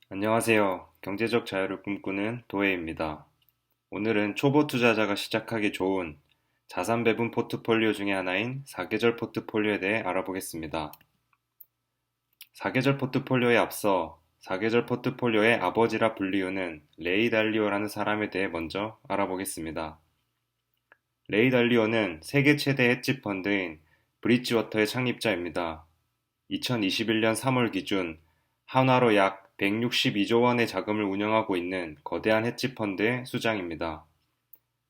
안녕하세요. 경제적 자유를 꿈꾸는 도혜입니다. 오늘은 초보 투자자가 시작하기 좋은 자산 배분 포트폴리오 중에 하나인 사계절 포트폴리오에 대해 알아보겠습니다. 사계절 포트폴리오에 앞서 사계절 포트폴리오의 아버지라 불리우는 레이 달리오라는 사람에 대해 먼저 알아보겠습니다. 레이 달리오는 세계 최대 헤지 펀드인 브리지워터의 창립자입니다. 2021년 3월 기준 한화로 약 162조 원의 자금을 운영하고 있는 거대한 헤지펀드의 수장입니다.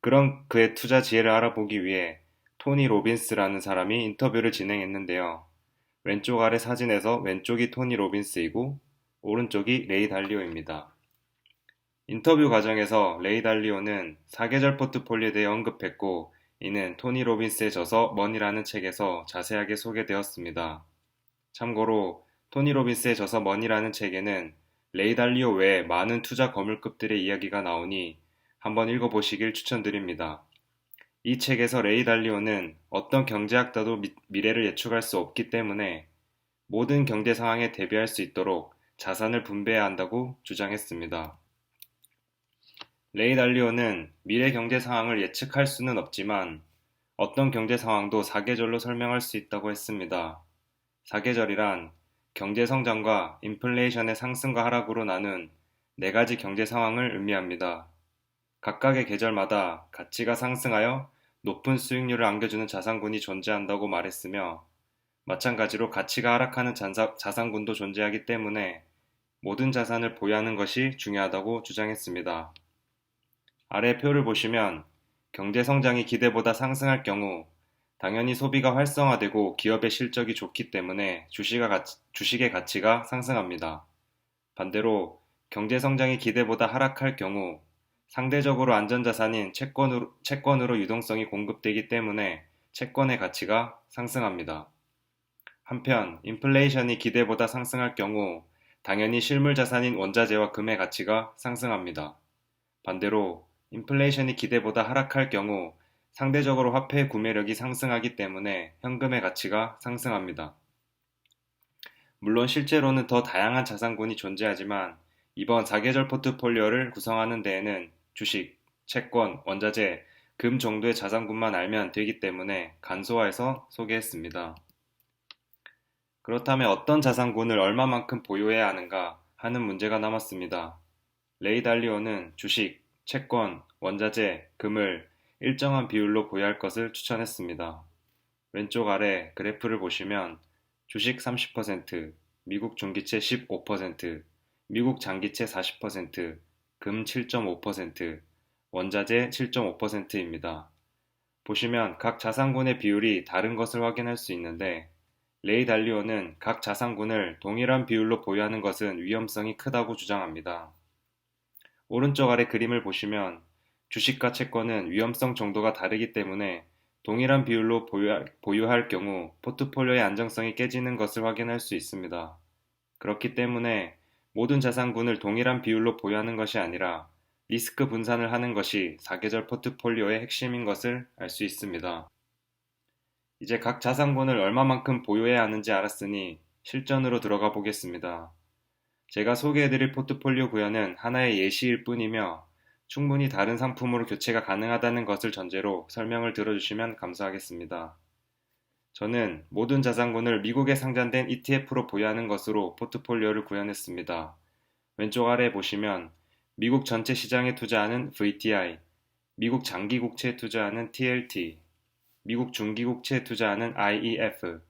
그런 그의 투자 지혜를 알아보기 위해 토니 로빈스라는 사람이 인터뷰를 진행했는데요. 왼쪽 아래 사진에서 왼쪽이 토니 로빈스이고 오른쪽이 레이 달리오입니다. 인터뷰 과정에서 레이 달리오는 사계절 포트폴리오에 대해 언급했고 이는 토니 로빈스의 저서 머니라는 책에서 자세하게 소개되었습니다. 참고로 토니 로빈스의 저서 머니라는 책에는 레이 달리오 외에 많은 투자 거물급들의 이야기가 나오니 한번 읽어보시길 추천드립니다. 이 책에서 레이 달리오는 어떤 경제학자도 미래를 예측할 수 없기 때문에 모든 경제 상황에 대비할 수 있도록 자산을 분배해야 한다고 주장했습니다. 레이 달리오는 미래 경제 상황을 예측할 수는 없지만 어떤 경제 상황도 사계절로 설명할 수 있다고 했습니다. 사계절이란 경제 성장과 인플레이션의 상승과 하락으로 나눈 네 가지 경제 상황을 의미합니다. 각각의 계절마다 가치가 상승하여 높은 수익률을 안겨주는 자산군이 존재한다고 말했으며 마찬가지로 가치가 하락하는 자산군도 존재하기 때문에 모든 자산을 보유하는 것이 중요하다고 주장했습니다. 아래 표를 보시면 경제 성장이 기대보다 상승할 경우 당연히 소비가 활성화되고 기업의 실적이 좋기 때문에 주식의 가치가 상승합니다. 반대로 경제 성장이 기대보다 하락할 경우 상대적으로 안전자산인 채권으로 유동성이 공급되기 때문에 채권의 가치가 상승합니다. 한편 인플레이션이 기대보다 상승할 경우 당연히 실물 자산인 원자재와 금의 가치가 상승합니다. 반대로 인플레이션이 기대보다 하락할 경우 상대적으로 화폐의 구매력이 상승하기 때문에 현금의 가치가 상승합니다. 물론 실제로는 더 다양한 자산군이 존재하지만 이번 사계절 포트폴리오를 구성하는 데에는 주식, 채권, 원자재, 금 정도의 자산군만 알면 되기 때문에 간소화해서 소개했습니다. 그렇다면 어떤 자산군을 얼마만큼 보유해야 하는가 하는 문제가 남았습니다. 레이 달리오는 주식, 채권, 원자재, 금을 일정한 비율로 보유할 것을 추천했습니다. 왼쪽 아래 그래프를 보시면 주식 30%, 미국 중기채 15%, 미국 장기채 40%, 금 7.5%, 원자재 7.5%입니다. 보시면 각 자산군의 비율이 다른 것을 확인할 수 있는데 레이 달리오는 각 자산군을 동일한 비율로 보유하는 것은 위험성이 크다고 주장합니다. 오른쪽 아래 그림을 보시면 주식과 채권은 위험성 정도가 다르기 때문에 동일한 비율로 보유할 경우 포트폴리오의 안정성이 깨지는 것을 확인할 수 있습니다. 그렇기 때문에 모든 자산군을 동일한 비율로 보유하는 것이 아니라 리스크 분산을 하는 것이 사계절 포트폴리오의 핵심인 것을 알 수 있습니다. 이제 각 자산군을 얼마만큼 보유해야 하는지 알았으니 실전으로 들어가 보겠습니다. 제가 소개해드릴 포트폴리오 구현은 하나의 예시일 뿐이며 충분히 다른 상품으로 교체가 가능하다는 것을 전제로 설명을 들어주시면 감사하겠습니다. 저는 모든 자산군을 미국에 상장된 ETF로 보유하는 것으로 포트폴리오를 구현했습니다. 왼쪽 아래에 보시면 미국 전체 시장에 투자하는 VTI, 미국 장기국채에 투자하는 TLT, 미국 중기국채에 투자하는 IEF,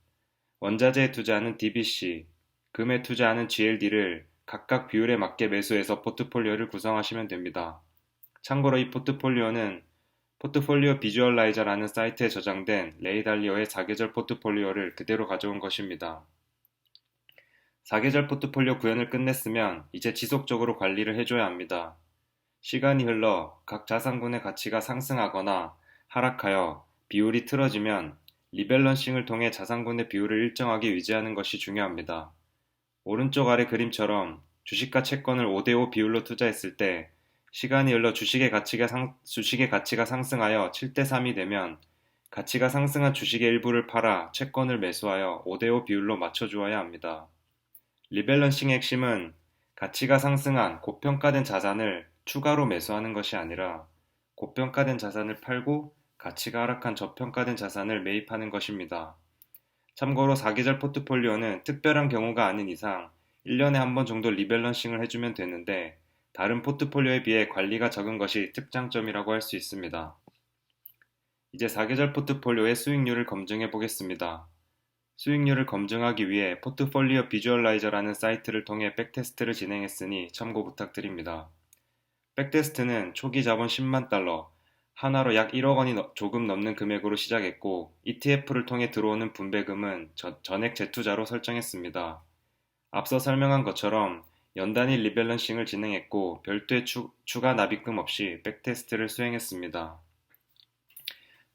원자재에 투자하는 DBC, 금에 투자하는 GLD를 각각 비율에 맞게 매수해서 포트폴리오를 구성하시면 됩니다. 참고로 이 포트폴리오는 포트폴리오 비주얼라이저라는 사이트에 저장된 레이 달리오의 사계절 포트폴리오를 그대로 가져온 것입니다. 사계절 포트폴리오 구현을 끝냈으면 이제 지속적으로 관리를 해줘야 합니다. 시간이 흘러 각 자산군의 가치가 상승하거나 하락하여 비율이 틀어지면 리밸런싱을 통해 자산군의 비율을 일정하게 유지하는 것이 중요합니다. 오른쪽 아래 그림처럼 주식과 채권을 5대5 비율로 투자했을 때 시간이 흘러 주식의 가치가 상승하여 7대3이 되면 가치가 상승한 주식의 일부를 팔아 채권을 매수하여 5대5 비율로 맞춰주어야 합니다. 리밸런싱의 핵심은 가치가 상승한 고평가된 자산을 추가로 매수하는 것이 아니라 고평가된 자산을 팔고 가치가 하락한 저평가된 자산을 매입하는 것입니다. 참고로 사계절 포트폴리오는 특별한 경우가 아닌 이상 1년에 한 번 정도 리밸런싱을 해주면 되는데 다른 포트폴리오에 비해 관리가 적은 것이 특장점이라고 할 수 있습니다. 이제 사계절 포트폴리오의 수익률을 검증해 보겠습니다. 수익률을 검증하기 위해 포트폴리오 비주얼라이저라는 사이트를 통해 백테스트를 진행했으니 참고 부탁드립니다. 백테스트는 초기 자본 10만 달러, 하나로 약 1억 원이 조금 넘는 금액으로 시작했고 ETF를 통해 들어오는 분배금은 전액 재투자로 설정했습니다. 앞서 설명한 것처럼 연단위 리밸런싱을 진행했고 별도의 추가 납입금 없이 백테스트를 수행했습니다.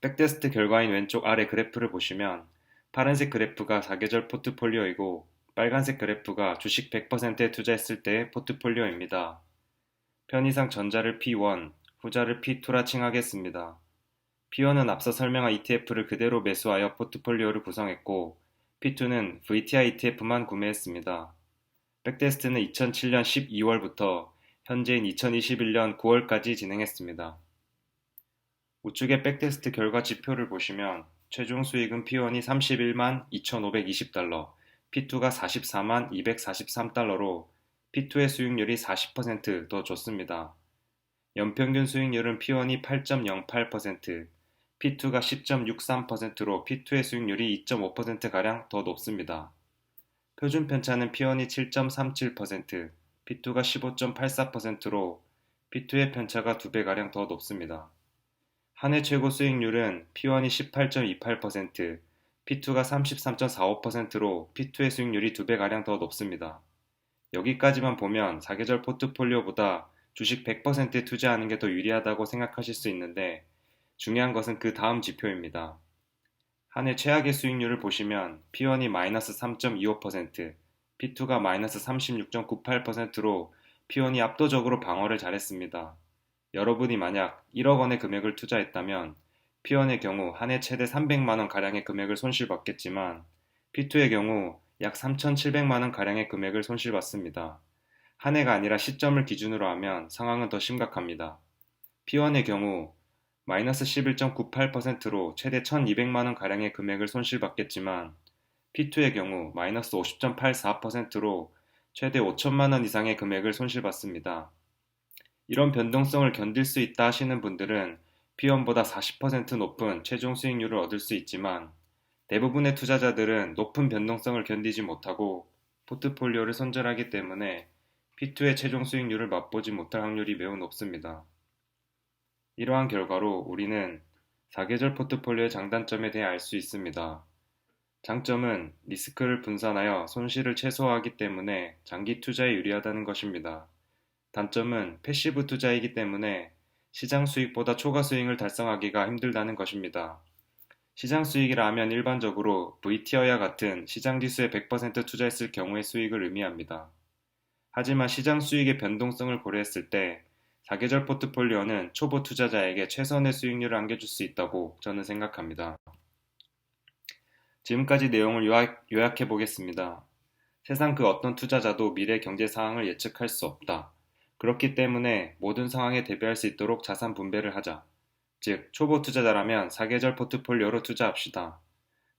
백테스트 결과인 왼쪽 아래 그래프를 보시면 파란색 그래프가 사계절 포트폴리오이고 빨간색 그래프가 주식 100%에 투자했을 때의 포트폴리오입니다. 편의상 전자를 P1, 후자를 P2라 칭하겠습니다. P1은 앞서 설명한 ETF를 그대로 매수하여 포트폴리오를 구성했고 P2는 VTI ETF만 구매했습니다. 백테스트는 2007년 12월부터 현재인 2021년 9월까지 진행했습니다. 우측의 백테스트 결과 지표를 보시면 최종 수익은 P1이 31만 2,520달러, P2가 44만 243달러로 P2의 수익률이 40%더 좋습니다. 연평균 수익률은 P1이 8.08%, P2가 10.63%로 P2의 수익률이 2.5%가량 더 높습니다. 표준 편차는 P1이 7.37%, P2가 15.84%로 P2의 편차가 2배가량 더 높습니다. 한 해 최고 수익률은 P1이 18.28%, P2가 33.45%로 P2의 수익률이 2배가량 더 높습니다. 여기까지만 보면 사계절 포트폴리오보다 주식 100%에 투자하는 게 더 유리하다고 생각하실 수 있는데 중요한 것은 그 다음 지표입니다. 한 해 최악의 수익률을 보시면 P1이 마이너스 3.25%, P2가 마이너스 36.98%로 P1이 압도적으로 방어를 잘했습니다. 여러분이 만약 1억 원의 금액을 투자했다면 P1의 경우 한 해 최대 300만 원 가량의 금액을 손실받겠지만 P2의 경우 약 3,700만 원 가량의 금액을 손실받습니다. 한 해가 아니라 시점을 기준으로 하면 상황은 더 심각합니다. P1의 경우 마이너스 11.98%로 최대 1,200만 원 가량의 금액을 손실받겠지만 P2의 경우 마이너스 50.84%로 최대 5천만 원 이상의 금액을 손실받습니다. 이런 변동성을 견딜 수 있다 하시는 분들은 P1보다 40% 높은 최종 수익률을 얻을 수 있지만 대부분의 투자자들은 높은 변동성을 견디지 못하고 포트폴리오를 손절하기 때문에 P2의 최종 수익률을 맛보지 못할 확률이 매우 높습니다. 이러한 결과로 우리는 사계절 포트폴리오의 장단점에 대해 알 수 있습니다. 장점은 리스크를 분산하여 손실을 최소화하기 때문에 장기 투자에 유리하다는 것입니다. 단점은 패시브 투자이기 때문에 시장 수익보다 초과 수익을 달성하기가 힘들다는 것입니다. 시장 수익이라 하면 일반적으로 VTI와 같은 시장 지수에 100% 투자했을 경우의 수익을 의미합니다. 하지만 시장 수익의 변동성을 고려했을 때 사계절 포트폴리오는 초보 투자자에게 최선의 수익률을 안겨줄 수 있다고 저는 생각합니다. 지금까지 내용을 요약해 보겠습니다. 세상 그 어떤 투자자도 미래 경제 상황을 예측할 수 없다. 그렇기 때문에 모든 상황에 대비할 수 있도록 자산 분배를 하자. 즉, 초보 투자자라면 사계절 포트폴리오로 투자합시다.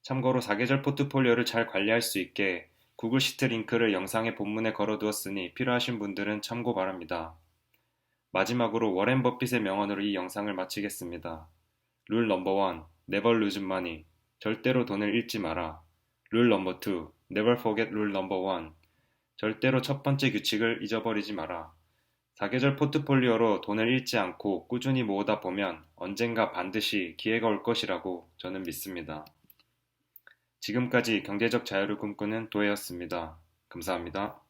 참고로 사계절 포트폴리오를 잘 관리할 수 있게 구글 시트 링크를 영상의 본문에 걸어두었으니 필요하신 분들은 참고 바랍니다. 마지막으로 워렌 버핏의 명언으로 이 영상을 마치겠습니다. 룰 넘버 1, never lose money. 절대로 돈을 잃지 마라. 룰 넘버 2, never forget 룰 넘버 1. 절대로 첫 번째 규칙을 잊어버리지 마라. 사계절 포트폴리오로 돈을 잃지 않고 꾸준히 모으다 보면 언젠가 반드시 기회가 올 것이라고 저는 믿습니다. 지금까지 경제적 자유를 꿈꾸는 도혜였습니다. 감사합니다.